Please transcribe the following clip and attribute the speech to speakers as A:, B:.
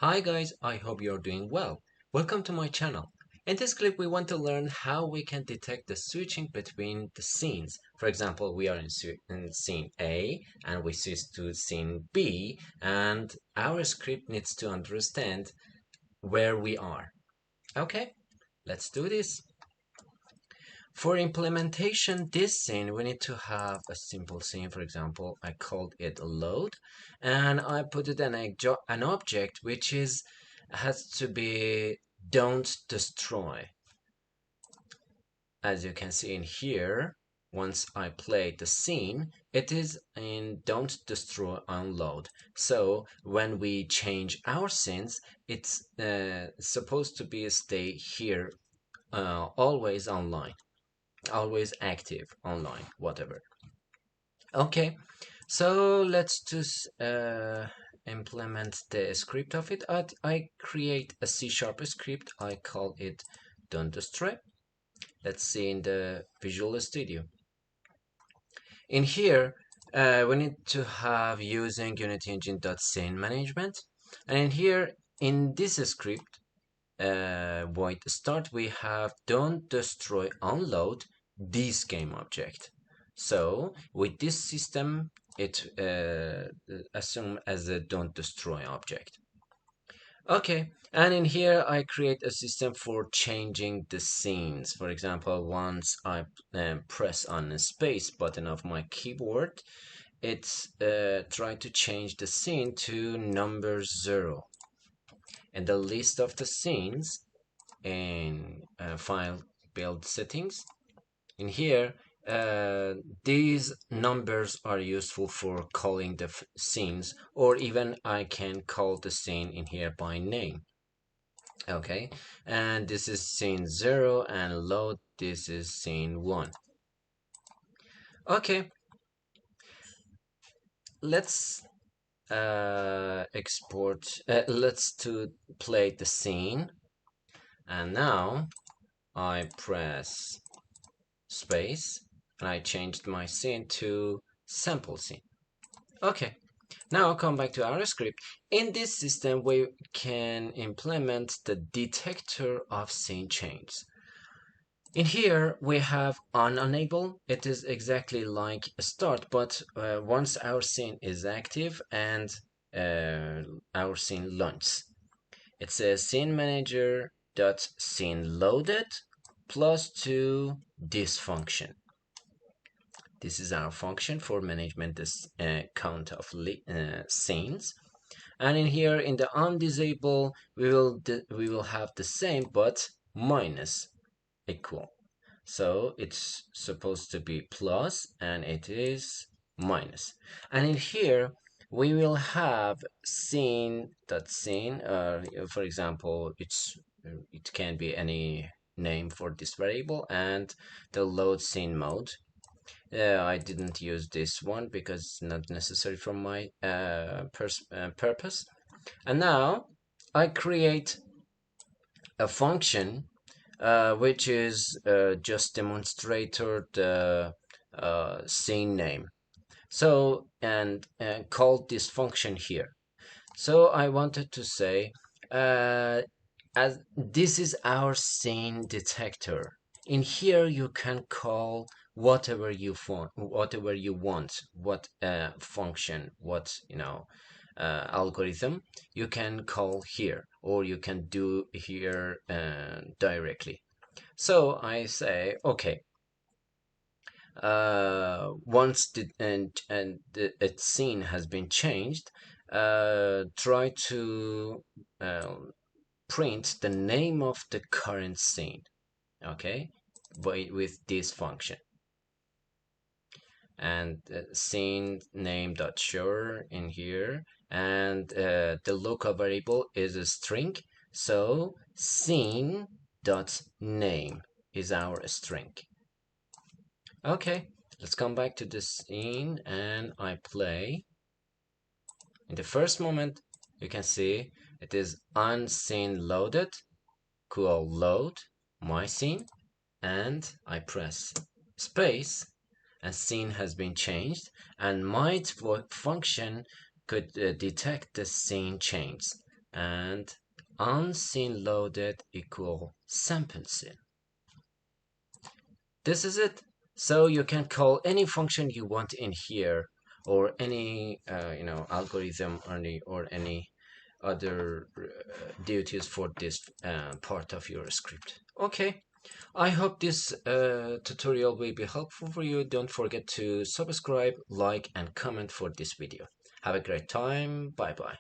A: Hi guys, I hope you're doing well. Welcome to my channel. In this clip we want to learn how we can detect the switching between the scenes. For example, we are in scene A and we switch to scene B and our script needs to understand where we are. Okay, let's do this. For implementation this scene we need to have a simple scene. For example, I called it load and I put it in an object which has to be don't destroy. As you can see in here, once I play the scene, it is in don't destroy unload. So when we change our scenes, it's supposed to be stay here, always online, always active online, whatever. Okay, so let's just implement the script of it. I create a C# script. I call it don't destroy. Let's see in the Visual Studio. In here, we need to have using Unity Engine.scene management. And in here, in this script, void start, we have don't destroy unload this game object. So with this system, it assume as a don't destroy object. Okay, and in here I create a system for changing the scenes. For example, once I press on the space button of my keyboard, it's try to change the scene to number 0. And the list of the scenes in file build settings. In here, these numbers are useful for calling the scenes, or even I can call the scene in here by name. Okay, and this is scene 0 and load, this is scene 1. Okay, let's let's to play the scene, and now I press space and I changed my scene to sample scene. Okay, now I'll come back to our script. In this system we can implement the detector of scene change. In here we have unenable. It is exactly like a start, but once our scene is active and our scene launches, it says scene manager dot scene loaded plus to this function. This is our function for management this count of scenes. And in here in the undisable we will have the same but minus equal. So it's supposed to be plus and it is minus. And in here we will have scene.scene. For example, it can be any name for this variable, and the load scene mode. I didn't use this one because it's not necessary for my purpose. And now I create a function which is just demonstrator the scene name. So and call this function here. So I wanted to say as this is our scene detector. In here you can call whatever you want, what function, what algorithm you can call here, or you can do here directly. So I say okay. Once the scene has been changed, try to print the name of the current scene. Okay, with this function. And scene name dot show in here, and the local variable is a string, so scene dot name is our string. Okay, let's come back to the scene and I play. In the first moment you can see it is unseen loaded, cool load my scene, and I press space and scene has been changed, and might function could detect the scene change. and onScene loaded equal sample scene. This is it. So you can call any function you want in here, or any algorithm or any other duties for this part of your script. Okay, I hope this tutorial will be helpful for you. Don't forget to subscribe, like, and comment for this video. Have a great time. Bye bye.